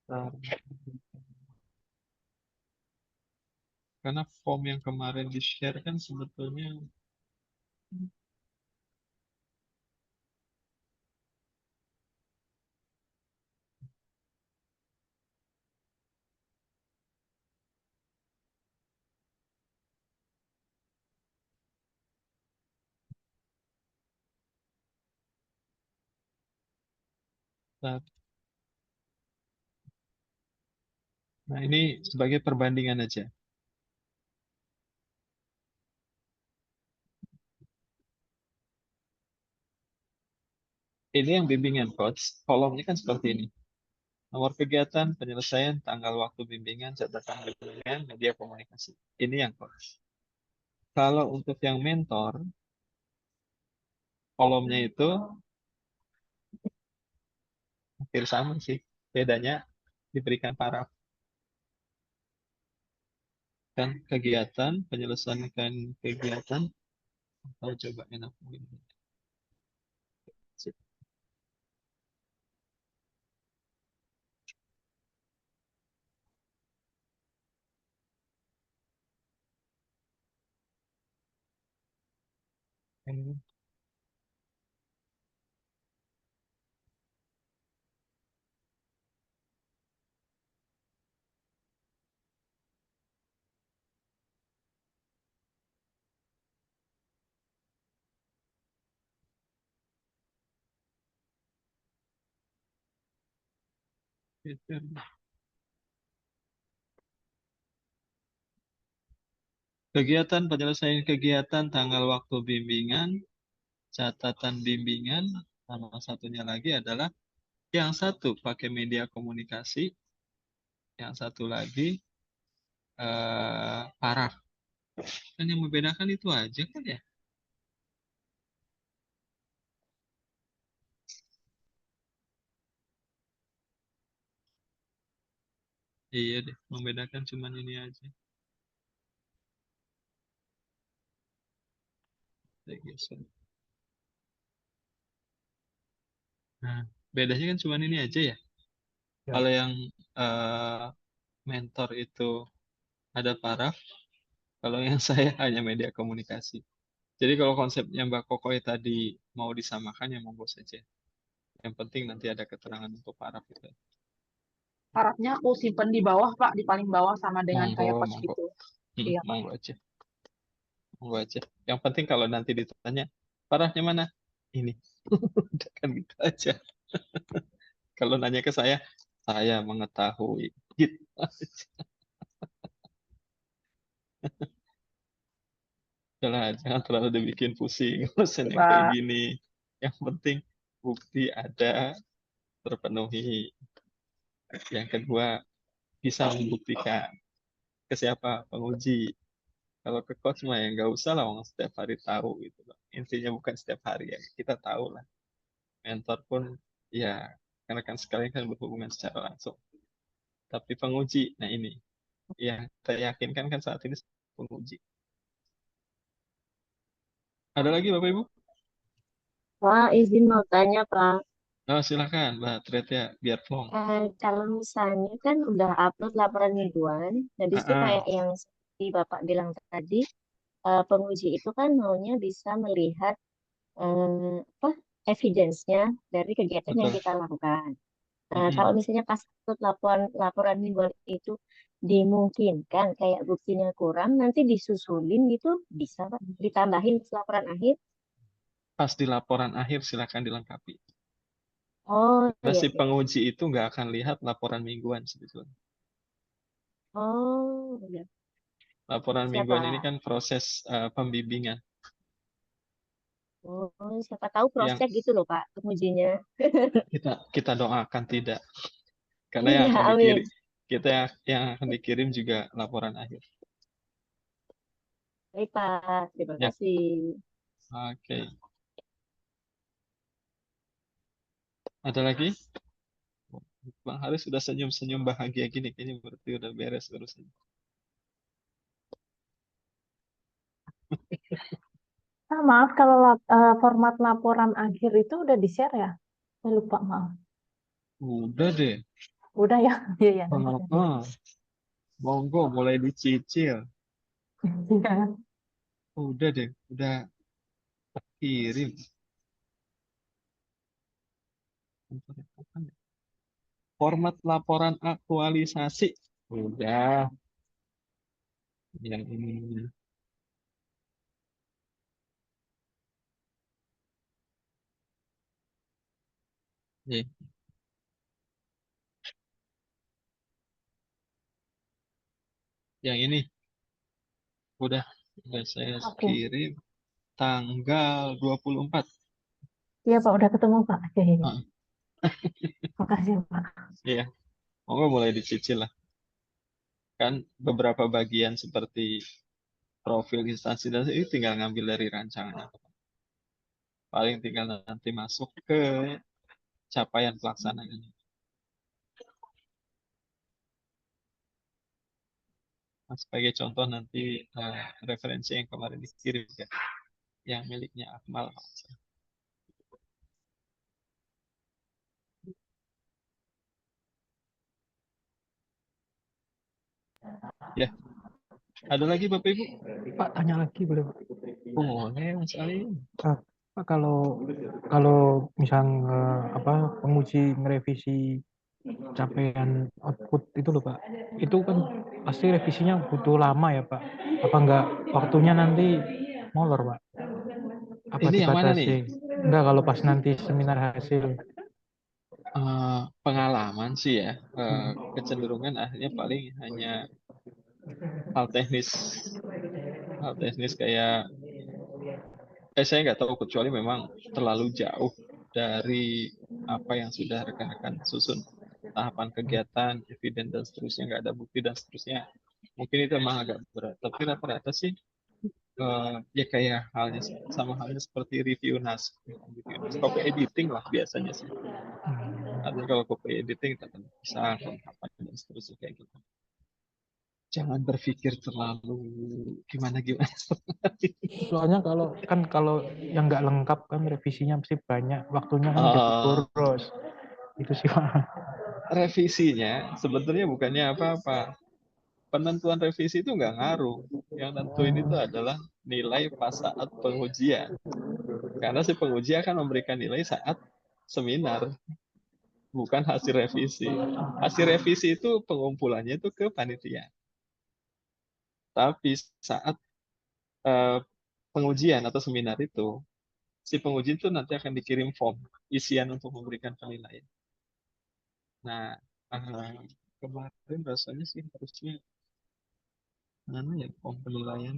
Bentar. Karena form yang kemarin di-share kan sebetulnya bentar. Nah, ini sebagai perbandingan aja. Ini yang bimbingan coach, kolomnya kan seperti ini. Nomor kegiatan, penyelesaian, tanggal waktu bimbingan, catatan bimbingan, media komunikasi. Ini yang coach. Kalau untuk yang mentor, kolomnya itu hampir sama sih. Bedanya diberikan paraf. Dan kegiatan, penyelesaian kegiatan, atau coba enak mungkin. Kegiatan penyelesaian kegiatan, tanggal waktu bimbingan, catatan bimbingan, sama satunya lagi adalah yang satu pakai media komunikasi, yang satu lagi paraf. Kan yang membedakan itu aja kan ya? Iya deh, membedakan cuman ini aja. Saya geser. Nah, bedanya kan cuman ini aja ya. Ya. Kalau yang mentor itu ada paraf, kalau yang saya hanya media komunikasi. Jadi kalau konsepnya Mbak Kokoy tadi mau disamakan ya monggo saja. Yang penting nanti ada keterangan untuk paraf itu. Syaratnya aku simpen di bawah, Pak, di paling bawah sama dengan kayak Monggo, coach monggo. gitu. Iya, Pak. Monggo aja. Monggo aja. Yang penting kalau nanti ditanya, parafnya mana? Ini. Udah kan gitu aja. Kalau nanya ke saya mengetahui. Gitu aja. Udah, jangan terlalu dibikin pusing urusan yang kayak Pak. gini. Yang penting bukti ada, terpenuhi. Yang kedua, bisa membuktikan ke siapa? Penguji. Kalau ke coach mah ya nggak usah lah, orang setiap hari tahu gitu loh. Intinya bukan setiap hari ya, kita tahu lah. Mentor pun ya, karena kan sekalian kan berhubungan secara langsung. Tapi penguji, nah ini, ya kita yakinkan kan saat ini penguji. Ada lagi Bapak Ibu? Pak, izin mau tanya, Pak. Oh, silakan Mbak Tretia, biar plong. Kalau misalnya kan udah upload laporan mingguan, habis itu kayak yang seperti Bapak bilang tadi, penguji itu kan maunya bisa melihat apa evidence-nya dari kegiatan yang Betul. kita lakukan. Mm-mm. Kalau misalnya pas upload laporan mingguan itu dimungkinkan kayak buktinya kurang, nanti disusulin gitu, bisa Pak? Ditambahin laporan akhir? Pas di laporan akhir silakan dilengkapi. Oh, Karena iya, si iya. penguji itu nggak akan lihat laporan mingguan sebetulnya. Oh, iya. Laporan Siapa? mingguan ini kan proses pembimbingan. Oh, siapa tahu cross Yang check gitu loh Pak, pengujinya. kita doakan tidak. Karena yang Iya, akan amin. dikirim, yang akan dikirim juga laporan akhir. Baik Pak, terima Ya, kasih. oke. Ada lagi? Bang Haris sudah senyum-senyum bahagia gini, kayaknya berarti udah beres urusan. Maaf kalau format laporan akhir itu udah di-share ya? Saya lupa, maaf. Udah deh. Udah ya? Iya, ya. Monggo mulai dicicil. Iya. Udah deh, udah kirim. Format laporan aktualisasi. Udah. Yang ini. Nih. Yang ini. Udah saya Oke. kirim tanggal 24. Iya Pak, udah ketemu Pak. Oke. Ah, Makasih Pak. iya. Monggo mulai dicicil lah. Kan beberapa bagian seperti profil instansi dan itu tinggal ngambil dari rancangan. Paling tinggal nanti masuk ke capaian pelaksanaan. Nah, sebagai contoh nanti referensi yang kemarin dikirim ya, yang miliknya Akmal. Ya, ada lagi Bapak Ibu? Pak, tanya lagi boleh Pak? Boleh Mas Ali. Pak, kalau misal penguji ngerevisi capaian output itu loh Pak, itu kan pasti revisinya butuh lama ya Pak? Apa enggak waktunya nanti molor Pak? Apa Ini yang mana dibatasi? nih? Enggak, kalau pas nanti seminar hasil. Pengalaman sih ya, kecenderungan akhirnya paling hanya hal teknis, kayak saya nggak tahu, kecuali memang terlalu jauh dari apa yang sudah rekan-rekan susun, tahapan kegiatan, eviden dan seterusnya, nggak ada bukti dan seterusnya. Mungkin itu memang agak berat. Tapi rata-rata sih ya kayak sama halnya seperti review copy editing lah biasanya sih. Artinya kalau copy editing tata bisa apa dan seterusnya kayak gitu. Jangan berpikir terlalu gimana. Soalnya kalau yang nggak lengkap kan revisinya pasti banyak, waktunya kan jadi Eh, boros. Itu sih Pak. Revisinya sebetulnya bukannya apa-apa. Penentuan revisi itu nggak ngaruh. Yang nentuin itu adalah nilai pas saat pengujian. Karena si penguji akan memberikan nilai saat seminar, bukan hasil revisi. Hasil revisi itu pengumpulannya itu ke panitia. Tapi saat eh, pengujian atau seminar itu, si penguji itu nanti akan dikirim form isian untuk memberikan penilaian. Nah, kemarin rasanya sih harusnya mana ya form penilaian.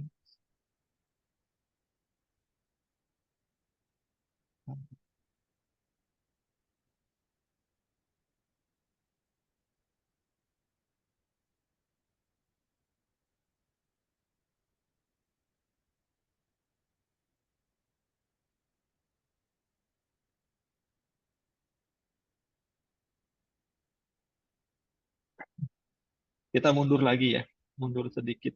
Kita mundur lagi ya, mundur sedikit.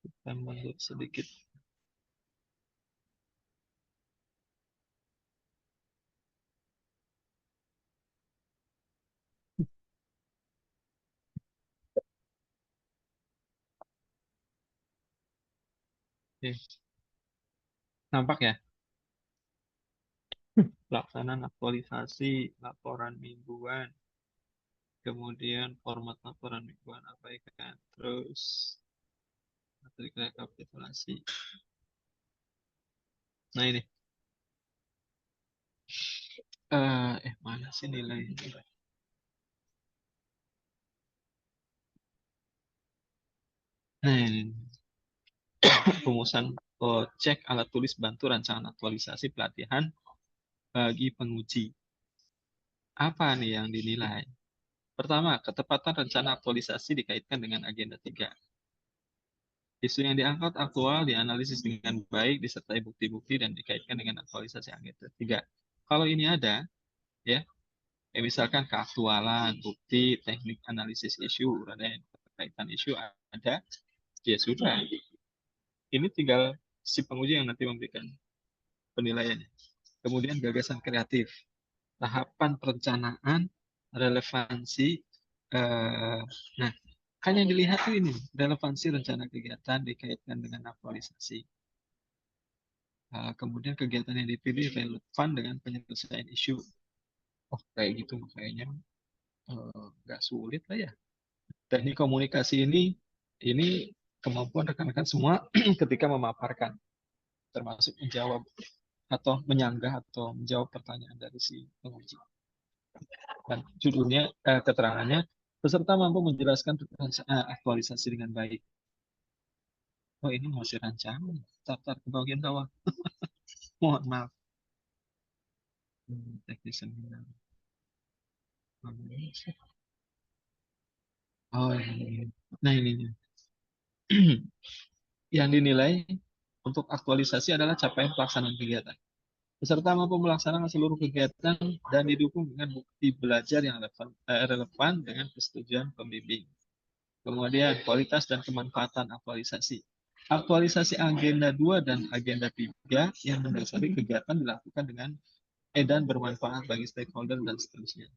Kita mundur sedikit. Oke. Nampak ya? Pelaksanaan aktualisasi laporan mingguan, kemudian format laporan mingguan abaikan, terus materi rekapitulasi. Nah ini, mana sih nilainya? Nah ini, rumusan cek alat tulis bantu rancangan aktualisasi pelatihan bagi penguji. Apa nih yang dinilai? Pertama, ketepatan rencana aktualisasi dikaitkan dengan agenda 3. Isu yang diangkat aktual, dianalisis dengan baik, disertai bukti-bukti, dan dikaitkan dengan aktualisasi agenda 3. Kalau ini ada, ya, misalkan keaktualan, bukti, teknik analisis isu, dan kaitan isu ada, ya sudah. Ini tinggal si penguji yang nanti memberikan penilaiannya. Kemudian gagasan kreatif, tahapan perencanaan, relevansi. Nah, kan yang dilihat tuh ini, relevansi rencana kegiatan dikaitkan dengan aktualisasi. Kemudian kegiatan yang dipilih relevan dengan penyelesaian isu. Oh, kayak gitu kayaknya nggak sulit lah ya. Teknik komunikasi ini kemampuan rekan-rekan semua ketika memaparkan, termasuk menjawab atau menyanggah atau menjawab pertanyaan dari si penguji. Dan judulnya, keterangannya, peserta mampu menjelaskan aktualisasi dengan baik. Oh, ini masih rancangan. Tar ke bagian bawah. Mohon maaf. Teknik seminar. Oh, ini. Nah, ini. Yang dinilai untuk aktualisasi adalah capaian pelaksanaan kegiatan. Peserta mampu melaksanakan seluruh kegiatan dan didukung dengan bukti belajar yang relevan dengan persetujuan pembimbing. Kemudian kualitas dan kemanfaatan aktualisasi. Aktualisasi agenda 2 dan agenda 3 yang mendasari kegiatan dilakukan dengan edan bermanfaat bagi stakeholder dan seterusnya.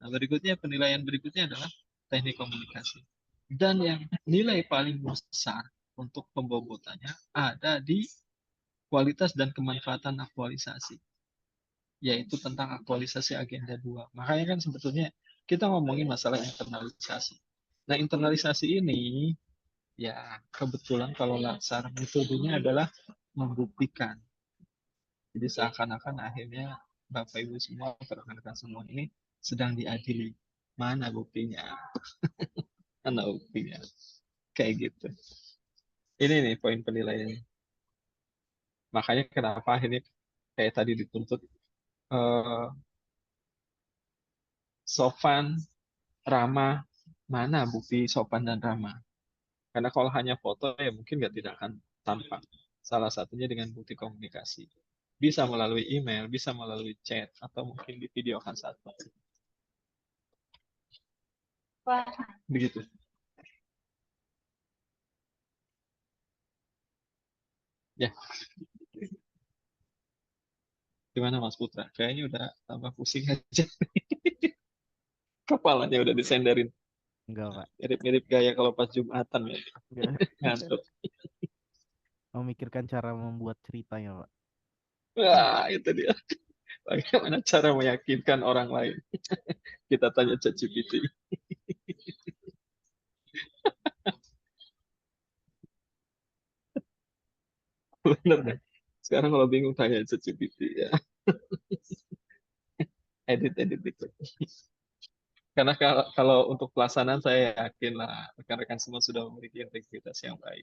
Nah, berikutnya penilaian berikutnya adalah teknik komunikasi. Dan yang nilai paling besar untuk pembobotannya ada di kualitas dan kemanfaatan aktualisasi, yaitu tentang aktualisasi agenda 2. Makanya kan sebetulnya kita ngomongin masalah internalisasi. Nah, internalisasi ini Ya, kebetulan kalau latsar metodenya adalah membuktikan. Jadi seakan-akan akhirnya Bapak Ibu semua, rekan-rekan semua ini sedang diadili. Mana buktinya? Mana buktinya? Kayak gitu. Ini nih poin penilaiannya. Makanya kenapa akhirnya kayak tadi dituntut eh, sopan, ramah, mana bukti sopan dan ramah. Karena kalau hanya foto ya mungkin tidak akan tampak. Salah satunya dengan bukti komunikasi. Bisa melalui email, bisa melalui chat, atau mungkin divideokan satu. Begitu. Ya, gimana Mas Putra? Kayaknya udah tambah pusing aja. Kepalanya udah disenderin. Enggak, Pak. Mirip-mirip gaya kalau pas Jumatan ya. Enggak. Ngantuk. Memikirkan cara membuat ceritanya, Pak. Wah, itu dia. Bagaimana cara meyakinkan orang lain? Kita tanya ChatGPT. Bener deh. Sekarang kalau bingung tanya ChatGPT ya. Edit dikit. Karena kalau untuk pelaksanaan saya yakin lah rekan-rekan semua sudah memiliki integritas yang baik.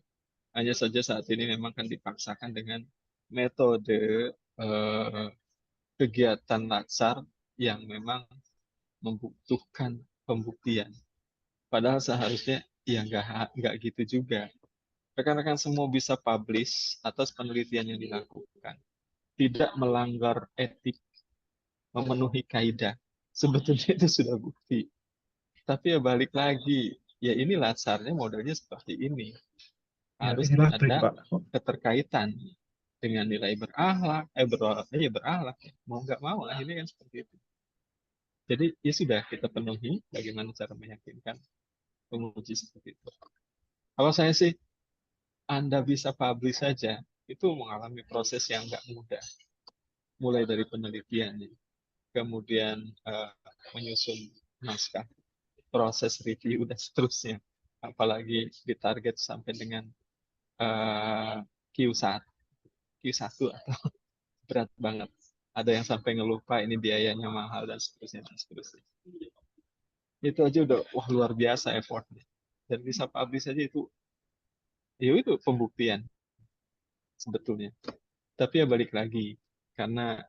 Hanya saja saat ini memang kan dipaksakan dengan metode kegiatan latsar yang memang membutuhkan pembuktian. Padahal seharusnya ya nggak gitu juga. Rekan-rekan semua bisa publish atas penelitian yang dilakukan. Tidak melanggar etik, memenuhi kaidah. Sebetulnya itu sudah bukti. Tapi ya balik lagi, ya ini latsarnya modelnya seperti ini. Harus ada keterkaitan dengan nilai berakhlak, berakhlak. Mau nggak mau akhirnya kan seperti itu. Jadi ya sudah kita penuhi bagaimana cara meyakinkan penguji seperti itu. Kalau saya sih, Anda bisa publish saja, itu mengalami proses yang nggak mudah. Mulai dari penelitian, kemudian menyusun naskah, proses review, dan seterusnya. Apalagi ditarget sampai dengan Q1 atau berat banget. Ada yang sampai ngelupa ini biayanya mahal dan seterusnya. Itu aja udah wah luar biasa effortnya. Dan bisa publish aja itu pembuktian sebetulnya. Tapi ya balik lagi karena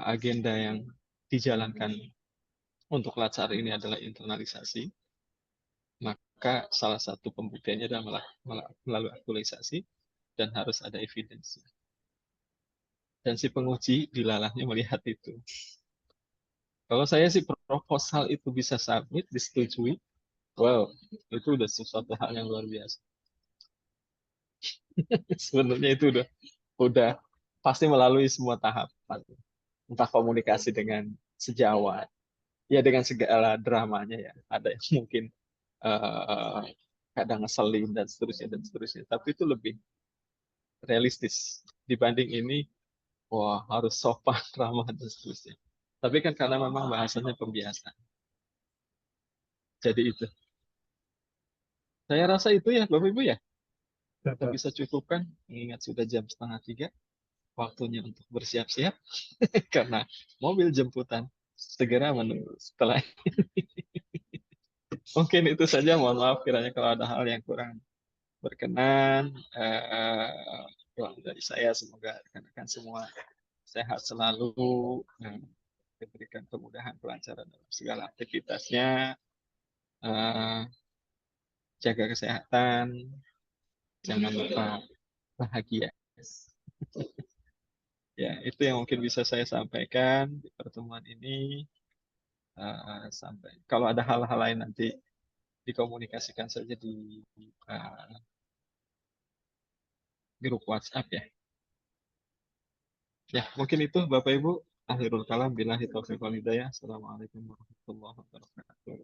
agenda yang dijalankan untuk latsar ini adalah internalisasi, maka salah satu pembuktiannya adalah melalui aktualisasi dan harus ada evidence. Dan si penguji dilalahnya melihat itu. Kalau saya sih proposal itu bisa submit, disetujui, wow, itu udah sesuatu hal yang luar biasa. Sebenarnya itu udah pasti melalui semua tahapan. Entah komunikasi dengan sejawat, ya dengan segala dramanya ya. Ada yang mungkin kadang ngeselin dan seterusnya. Tapi itu lebih realistis dibanding ini, wah harus sopan, ramah dan seterusnya. Tapi kan karena memang bahasanya pembiasaan. Jadi itu. Saya rasa itu ya Bapak Ibu ya. Kita bisa cukupkan, mengingat sudah jam 2:30. Waktunya untuk bersiap-siap karena mobil jemputan segera menunggu setelah ini. Mungkin itu saja, mohon maaf kiranya kalau ada hal yang kurang berkenan. Doa dari saya semoga rekan-rekan semua sehat selalu, diberikan kemudahan kelancaran dalam segala aktivitasnya, jaga kesehatan, jangan lupa bahagia. Ya, itu yang mungkin bisa saya sampaikan di pertemuan ini. Sampai kalau ada hal-hal lain nanti dikomunikasikan saja di grup WhatsApp ya. Ya, mungkin itu Bapak Ibu. Akhirul kalam, billahi taufiq wal hidayah. Assalamualaikum warahmatullahi wabarakatuh.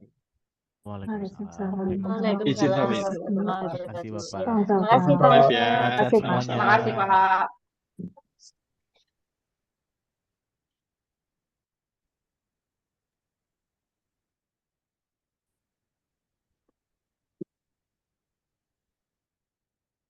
Waalaikumsalam. Izin Waalaikumsalam pamit. warahmatullahi Terima kasih, wabarakatuh. Bapak. Ya, terima kasih Pak. Live ya. Sehat Terima semuanya. kasih Pak.